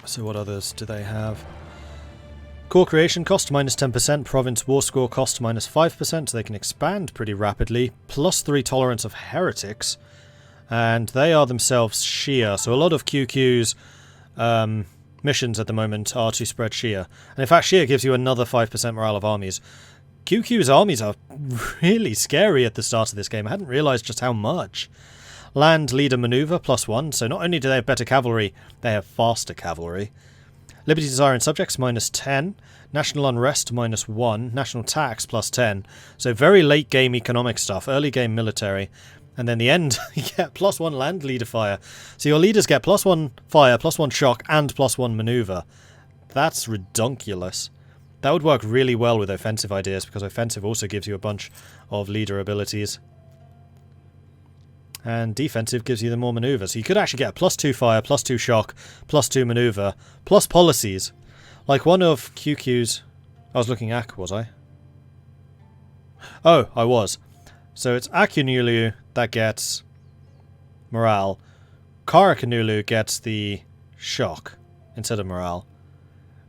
So what others do they have? Core creation cost minus 10%, province war score cost minus 5%, so they can expand pretty rapidly. Plus 3 tolerance of heretics, and they are themselves Shia, so a lot of QQ's missions at the moment are to spread Shia. And in fact, Shia gives you another 5% morale of armies. QQ's armies are really scary at the start of this game. I hadn't realised just how much. Land leader maneuver plus 1, so not only do they have better cavalry, they have faster cavalry. Liberty desire and subjects minus 10, national unrest minus 1, national tax plus 10. So very late game economic stuff, early game military. And then the end, you get plus 1 land leader fire. So your leaders get plus 1 fire, plus 1 shock, and plus 1 maneuver. That's redunculous. That would work really well with offensive ideas, because offensive also gives you a bunch of leader abilities. And defensive gives you the more maneuver. So you could actually get a plus 2 fire, plus 2 shock, plus 2 maneuver, plus policies. Like one of QQ's... I was looking at, was I? Oh, I was. So it's Akunulu that gets morale. Karakanulu gets the shock instead of morale.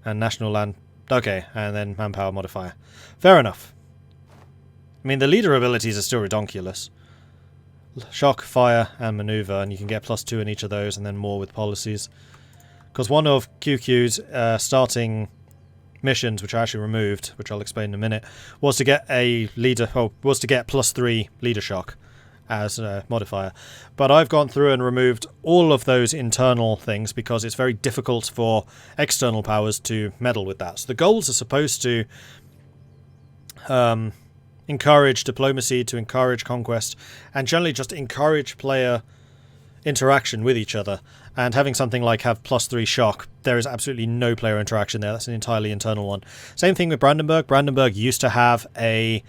And national land... Okay, and then manpower modifier. Fair enough. I mean, the leader abilities are still redonkulous. Shock, fire, and maneuver, and you can get plus 2 in each of those, and then more with policies. Because one of QQ's starting missions, which I actually removed, which I'll explain in a minute, was to get a leader, was to get plus 3 leader shock as a modifier. But I've gone through and removed all of those internal things because it's very difficult for external powers to meddle with that. So the goals are supposed to encourage diplomacy, to encourage conquest, and generally just encourage player interaction with each other. And having something like have plus 3 shock, there is absolutely no player interaction there. That's an entirely internal one. Same thing with Brandenburg. Brandenburg used to have a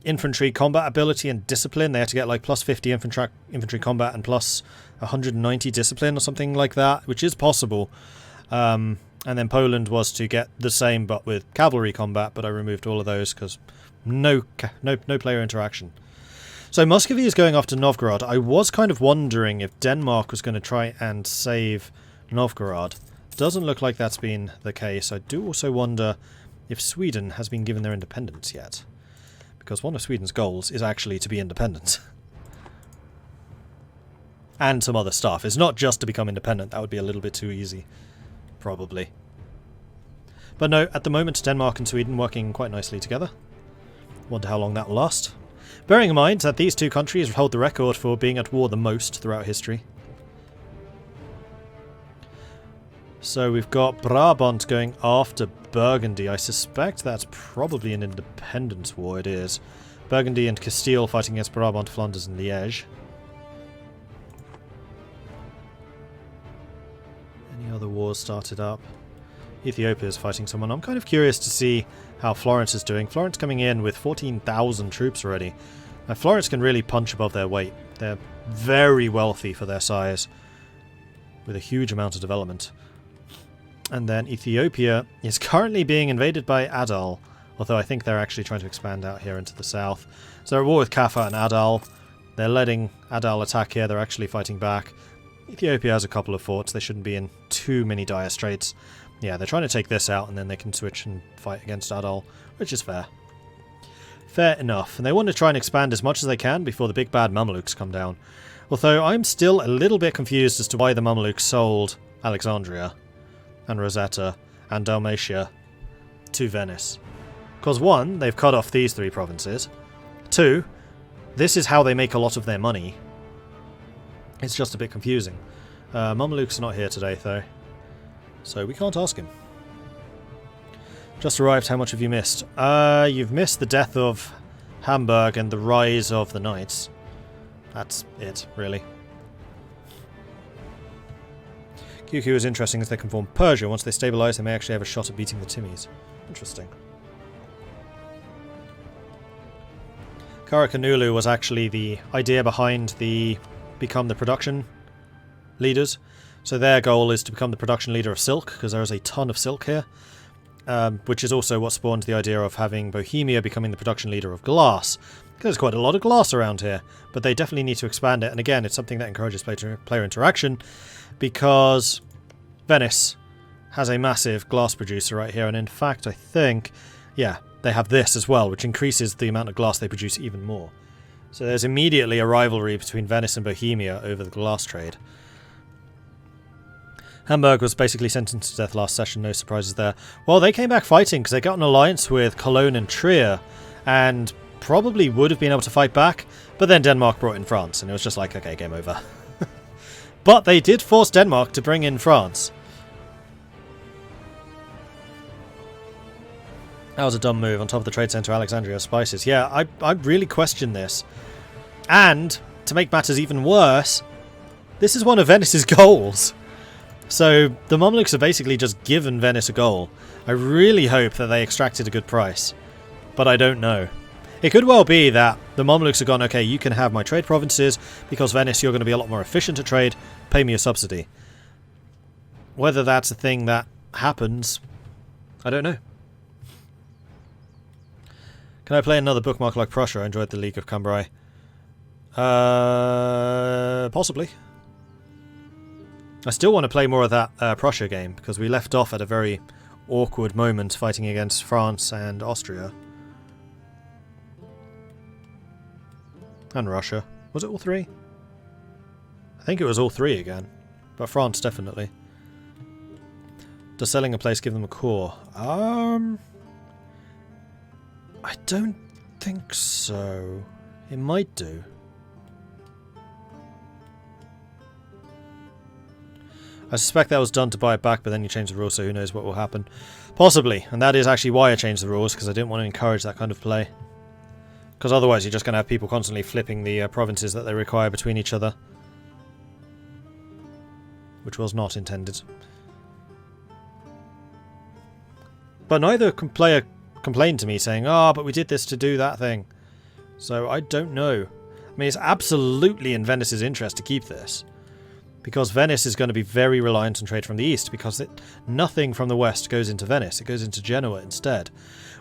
infantry combat ability and discipline. They had to get like plus 50 infantry combat and plus 190 discipline or something like that, which is possible. And then Poland was to get the same but with cavalry combat, but I removed all of those because no player interaction. So Muscovy is going after Novgorod. I was kind of wondering if Denmark was going to try and save Novgorod. Doesn't look like that's been the case. I do also wonder if Sweden has been given their independence yet. Because one of Sweden's goals is actually to be independent. And some other stuff. It's not just to become independent. That would be a little bit too easy. Probably. But no, at the moment Denmark and Sweden working quite nicely together. Wonder how long that will last. Bearing in mind that these two countries hold the record for being at war the most throughout history. So we've got Brabant going after Burgundy. I suspect that's probably an independence war. It is. Burgundy and Castile fighting against Brabant, Flanders and Liège. Any other wars started up? Ethiopia is fighting someone. I'm kind of curious to see how Florence is doing. Florence coming in with 14,000 troops already. Now, Florence can really punch above their weight. They're very wealthy for their size, with a huge amount of development. And then Ethiopia is currently being invaded by Adal, although I think they're actually trying to expand out here into the south. So they're at war with Kaffa and Adal. They're letting Adal attack here. They're actually fighting back. Ethiopia has a couple of forts. They shouldn't be in too many dire straits. Yeah, they're trying to take this out and then they can switch and fight against Adal, which is fair. Fair enough. And they want to try and expand as much as they can before the big bad Mamelukes come down. Although I'm still a little bit confused as to why the Mamelukes sold Alexandria and Rosetta and Dalmatia to Venice. Because one, they've cut off these 3 provinces. 2, this is how they make a lot of their money. It's just a bit confusing. Mamelukes are not here today though, so we can't ask him. Just arrived, how much have you missed? You've missed the death of Hamburg and the rise of the Knights. That's it, really. QQ is interesting as they can form Persia. Once they stabilise, they may actually have a shot at beating the Timmies. Interesting. Karakanulu was actually the idea behind the become the production leaders. So their goal is to become the production leader of silk, because there is a ton of silk here. Which is also what spawned the idea of having Bohemia becoming the production leader of glass. Because there's quite a lot of glass around here, but they definitely need to expand it, and again, it's something that encourages player interaction. because Venice has a massive glass producer right here, and in fact I think, yeah, they have this as well, which increases the amount of glass they produce even more. So there's immediately a rivalry between Venice and Bohemia over the glass trade. Hamburg was basically sentenced to death last session, no surprises there. Well, they came back fighting because they got an alliance with Cologne and Trier, and probably would have been able to fight back, but then Denmark brought in France, and it was just like, okay, game over. But they did force Denmark to bring in France. That was a dumb move. On top of the trade centre, Alexandria spices. Yeah, I really question this. And, to make matters even worse, this is one of Venice's goals. So, the Mamluks have basically just given Venice a goal. I really hope that they extracted a good price. But I don't know. It could well be that the Mamluks have gone, okay, you can have my trade provinces, because Venice, you're going to be a lot more efficient to trade, pay me a subsidy. Whether that's a thing that happens, I don't know. Can I play another bookmark like Prussia? I enjoyed the League of Cambrai. Possibly. I still want to play more of that Prussia game, because we left off at a very awkward moment fighting against France and Austria. And Russia. Was it all three? I think it was all three again. But France, definitely. Does selling a place give them a core? I don't think so. It might do. I suspect that was done to buy it back, but then you changed the rules, so who knows what will happen. Possibly, and that is actually why I changed the rules, because I didn't want to encourage that kind of play. Because otherwise you're just going to have people constantly flipping the provinces that they require between each other. Which was not intended. But neither player complained to me saying, but we did this to do that thing. So I don't know. I mean, it's absolutely in Venice's interest to keep this. Because Venice is going to be very reliant on trade from the east, because nothing from the west goes into Venice. It goes into Genoa instead.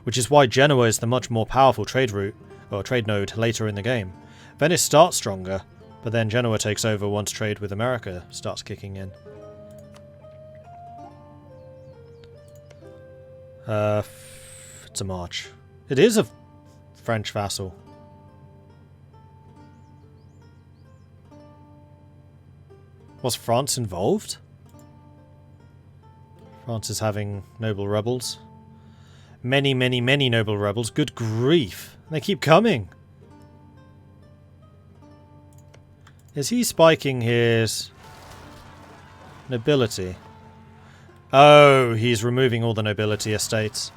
Which is why Genoa is the much more powerful trade route, or trade node, later in the game. Venice starts stronger, but then Genoa takes over once trade with America starts kicking in. It's a march. It is a French vassal. Was France involved? France is having noble rebels. Many, many, many noble rebels. Good grief. They keep coming. Is he spiking his nobility? Oh, he's removing all the nobility estates.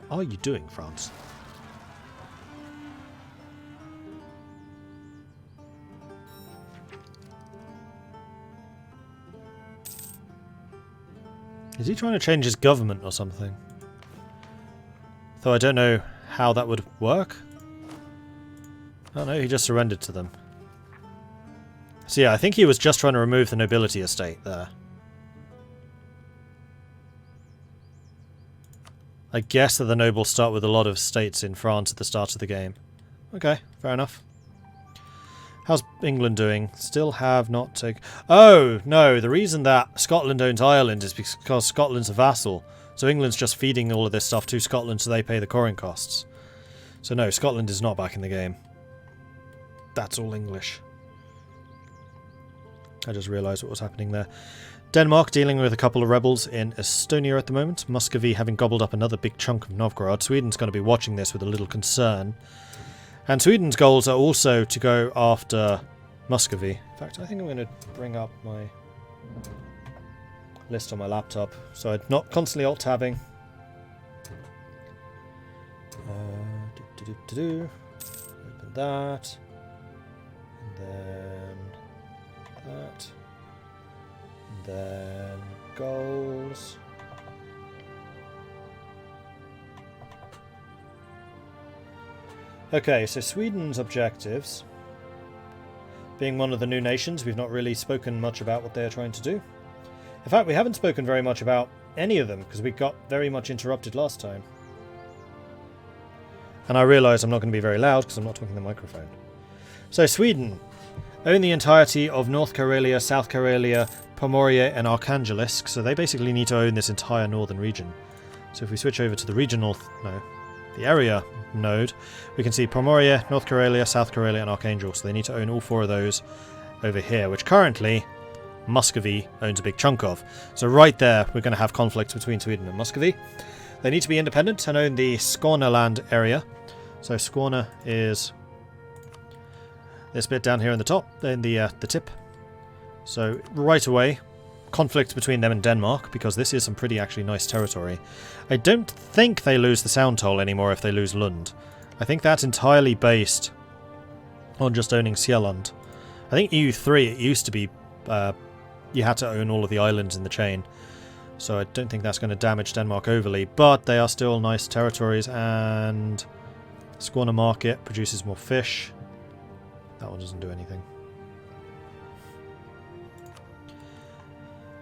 What are you doing, France? Is he trying to change his government or something? Though I don't know how that would work. Oh no, he just surrendered to them. So yeah, I think he was just trying to remove the nobility estate there. I guess that the nobles start with a lot of estates in France at the start of the game. Okay, fair enough. How's England doing? Still have not taken... Oh, no, the reason that Scotland owns Ireland is because Scotland's a vassal. So England's just feeding all of this stuff to Scotland so they pay the coring costs. So no, Scotland is not back in the game. That's all English. I just realised what was happening there. Denmark dealing with a couple of rebels in Estonia at the moment. Muscovy having gobbled up another big chunk of Novgorod. Sweden's going to be watching this with a little concern. And Sweden's goals are also to go after Muscovy. In fact, I think I'm going to bring up my list on my laptop, so I'm not constantly alt-tabbing. Open that. And then that. And then goals. Okay, so Sweden's objectives. Being one of the new nations, we've not really spoken much about what they're trying to do. In fact, we haven't spoken very much about any of them, because we got very much interrupted last time. And I realise I'm not going to be very loud, because I'm not talking to the microphone. So Sweden. Own the entirety of North Karelia, South Karelia, Pomoria and Arkhangelsk, so they basically need to own this entire northern region. So if we switch over to the regional, the area node, we can see Pomoria, North Karelia, South Karelia and Archangel, so they need to own all 4 of those over here, which currently Muscovy owns a big chunk of. So right there we're going to have conflict between Sweden and Muscovy. They need to be independent and own the Skåneland area. So Skåne is this bit down here in the top, in the tip. So right away, conflict between them and Denmark, because this is some pretty actually nice territory. I don't think they lose the Sound Toll anymore if they lose Lund. I think that's entirely based on just owning Sjælland. I think EU3, it used to be you had to own all of the islands in the chain. So I don't think that's going to damage Denmark overly, but they are still nice territories, and Skåne Market produces more fish. That one doesn't do anything.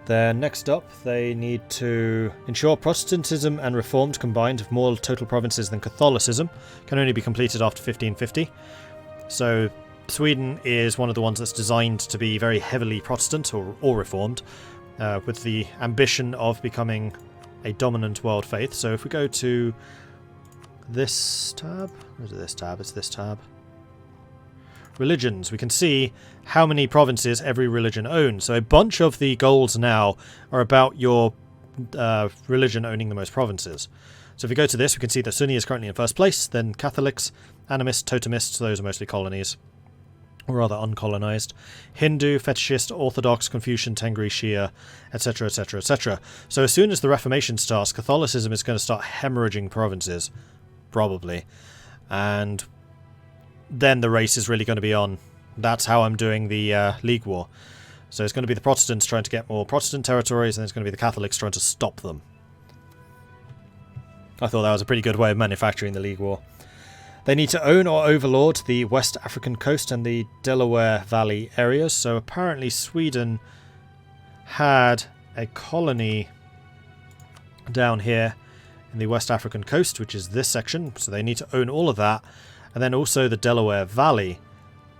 Then next up, they need to ensure Protestantism and Reformed combined with more total provinces than Catholicism can only be completed after 1550. So Sweden is one of the ones that's designed to be very heavily Protestant or Reformed, with the ambition of becoming a dominant world faith. So if we go to this tab, or is it this tab? It's this tab. Religions, we can see how many provinces every religion owns. So a bunch of the goals now are about your religion owning the most provinces. So if we go to this, we can see that Sunni is currently in first place, then Catholics, Animists, Totemists, those are mostly colonies, or rather uncolonized, Hindu, Fetishist, Orthodox, Confucian, Tengri, Shia, etc, etc, etc. So as soon as the Reformation starts, Catholicism is going to start hemorrhaging provinces, probably, and then the race is really going to be on. That's how I'm doing the League War. So it's going to be the Protestants trying to get more Protestant territories, and it's going to be the Catholics trying to stop them. I thought that was a pretty good way of manufacturing the League War. They need to own or overlord the West African coast and the Delaware Valley areas. So apparently Sweden had a colony down here in the West African coast, which is this section. So they need to own all of that. And then also the Delaware Valley,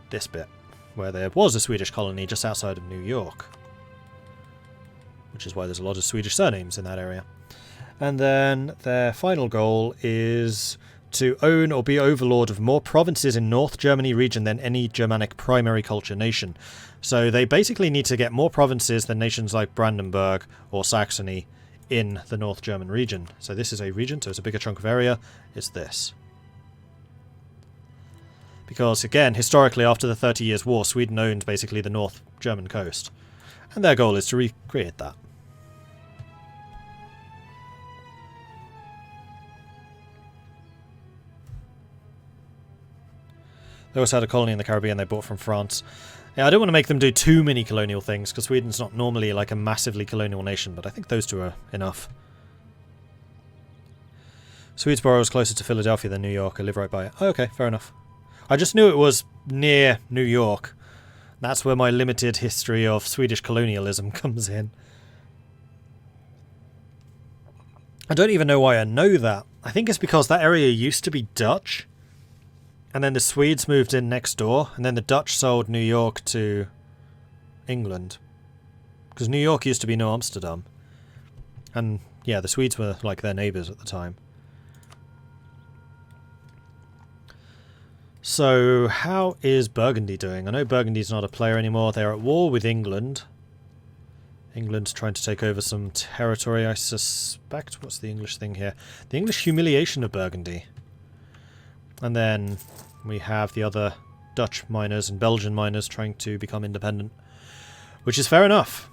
this bit, where there was a Swedish colony just outside of New York. Which is why there's a lot of Swedish surnames in that area. And then their final goal is to own or be overlord of more provinces in North Germany region than any Germanic primary culture nation. So they basically need to get more provinces than nations like Brandenburg or Saxony in the North German region. So this is a region, so it's a bigger chunk of area. It's this. Because, again, historically, after the 30 Years' War, Sweden owned basically the North German coast. And their goal is to recreate that. They also had a colony in the Caribbean they bought from France. Yeah, I don't want to make them do too many colonial things, because Sweden's not normally like a massively colonial nation, but I think those two are enough. Swedesboro is closer to Philadelphia than New York. I live right by it. Oh, okay, fair enough. I just knew it was near New York. That's where my limited history of Swedish colonialism comes in. I don't even know why I know that. I think it's because that area used to be Dutch, and then the Swedes moved in next door, and then the Dutch sold New York to England. Because New York used to be New Amsterdam. And yeah, the Swedes were like their neighbours at the time. So, how is Burgundy doing? I know Burgundy's not a player anymore. They're at war with England. England's trying to take over some territory, I suspect. What's the English thing here? The English humiliation of Burgundy. And then we have the other Dutch miners and Belgian miners trying to become independent. Which is fair enough.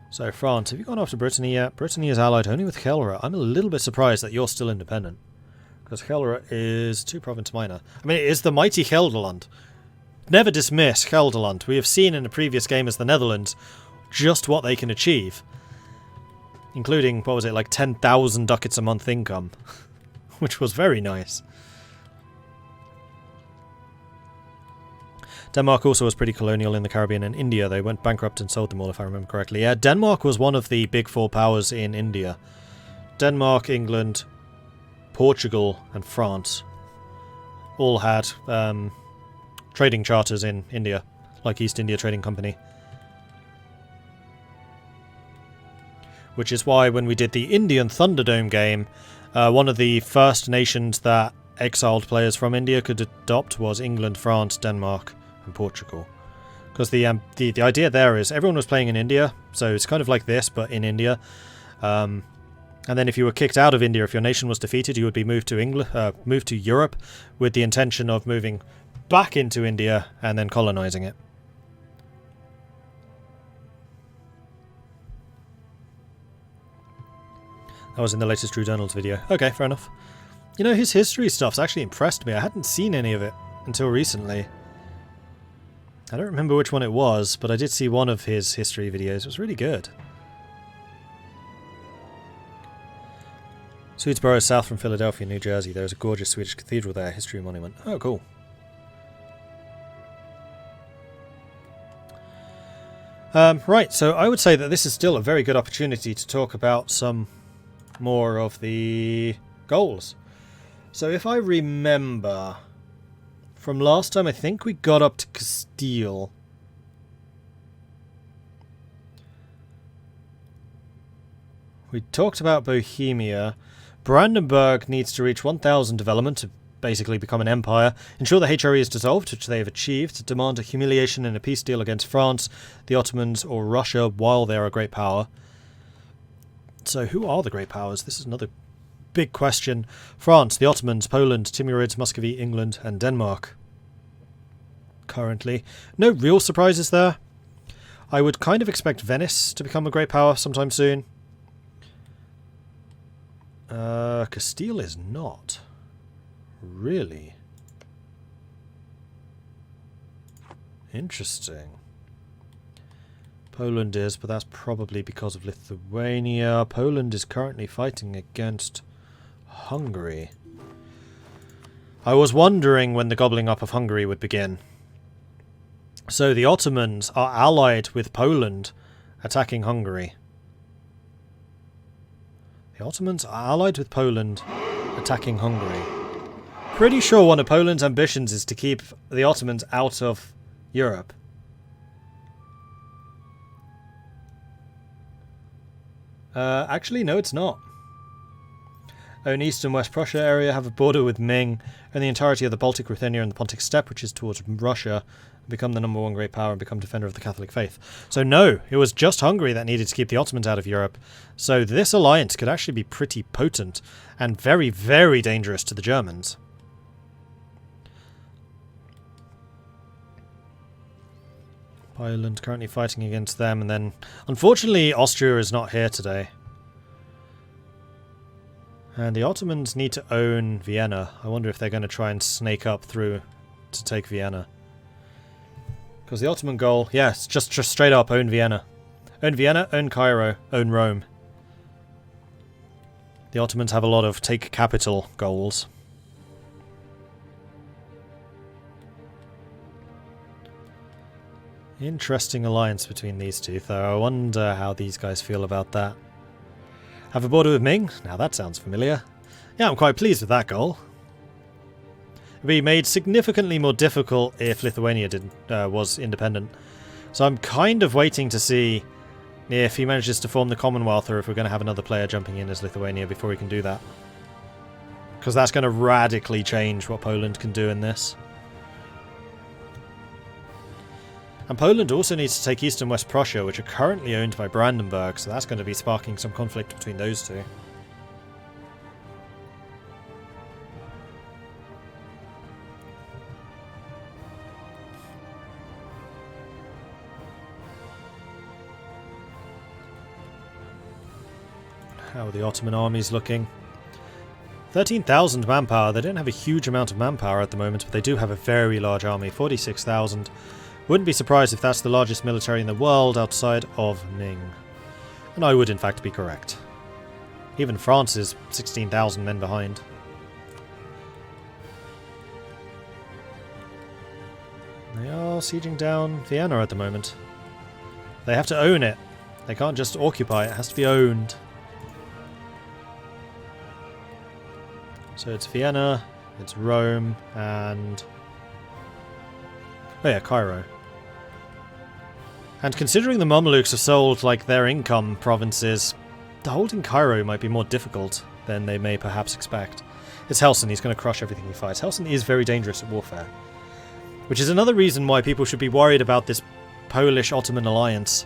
So, France, have you gone off to Brittany yet? Brittany is allied only with Helra. I'm a little bit surprised that you're still independent. Because Helra is 2-province minor. I mean, it is the mighty Gelderland. Never dismiss Gelderland. We have seen in the previous game as the Netherlands just what they can achieve. Including, what was it, like 10,000 ducats a month income. Which was very nice. Denmark also was pretty colonial in the Caribbean and India. They went bankrupt and sold them all, if I remember correctly. Yeah, Denmark was one of the big four powers in India. Denmark, England, Portugal and France all had trading charters in India, like East India Trading Company. Which is why when we did the Indian Thunderdome game, one of the first nations that exiled players from India could adopt was England, France, Denmark and Portugal. Because the idea there is everyone was playing in India, so it's kind of like this, but in India. And then if you were kicked out of India, if your nation was defeated, you would be moved to Europe with the intention of moving back into India and then colonizing it. That was in the latest Drew Donald's video. Okay, fair enough. You know, his history stuff's actually impressed me. I hadn't seen any of it until recently. I don't remember which one it was, but I did see one of his history videos. It was really good. Swedesboro is south from Philadelphia, New Jersey. There is a gorgeous Swedish cathedral there, history monument. Oh, cool. Right, so I would say that this is still a very good opportunity to talk about some more of the goals. So if I remember from last time, I think we got up to Castile. We talked about Bohemia. Brandenburg needs to reach 1,000 development to basically become an empire. Ensure the HRE is dissolved, which they have achieved. Demand a humiliation in a peace deal against France, the Ottomans or Russia while they are a great power. So who are the great powers? This is another big question. France, the Ottomans, Poland, Timurids, Muscovy, England and Denmark. Currently. No real surprises there. I would kind of expect Venice to become a great power sometime soon. Castile is not. Really? Interesting. Poland is, but that's probably because of Lithuania. Poland is currently fighting against Hungary. I was wondering when the gobbling up of Hungary would begin. So the Ottomans are allied with Poland attacking Hungary. The Ottomans are allied with Poland attacking Hungary. Pretty sure one of Poland's ambitions is to keep the Ottomans out of Europe. Actually, no, it's not. Own East and West Prussia area, have a border with Ming, and the entirety of the Baltic, Ruthenia, and the Pontic Steppe, which is towards Russia, become the #1 great power and become defender of the Catholic faith. So no, it was just Hungary that needed to keep the Ottomans out of Europe. So this alliance could actually be pretty potent and very, very dangerous to the Germans. Ireland currently fighting against them, and then unfortunately Austria is not here today. And the Ottomans need to own Vienna. I wonder if they're going to try and snake up through to take Vienna. Because the Ottoman goal, yes, just straight up own Vienna. Own Vienna, own Cairo, own Rome. The Ottomans have a lot of take capital goals. Interesting alliance between these two, though. I wonder how these guys feel about that. Have a border with Ming? Now that sounds familiar. Yeah, I'm quite pleased with that goal. It would be made significantly more difficult if Lithuania was independent. So I'm kind of waiting to see if he manages to form the Commonwealth, or if we're going to have another player jumping in as Lithuania before we can do that. Because that's going to radically change what Poland can do in this. And Poland also needs to take East and West Prussia, which are currently owned by Brandenburg, so that's going to be sparking some conflict between those two. How are the Ottoman armies looking? 13,000 manpower. They don't have a huge amount of manpower at the moment, but they do have a very large army, 46,000. Wouldn't be surprised if that's the largest military in the world outside of Ming. And I would in fact be correct. Even France is 16,000 men behind. They are sieging down Vienna at the moment. They have to own it. They can't just occupy it, it has to be owned. So it's Vienna, it's Rome, and Oh yeah, Cairo. And considering the Mamelukes have sold, like, their income provinces, holding Cairo might be more difficult than they may perhaps expect. It's Helson, he's going to crush everything he fights. Helson is very dangerous at warfare. Which is another reason why people should be worried about this Polish-Ottoman alliance.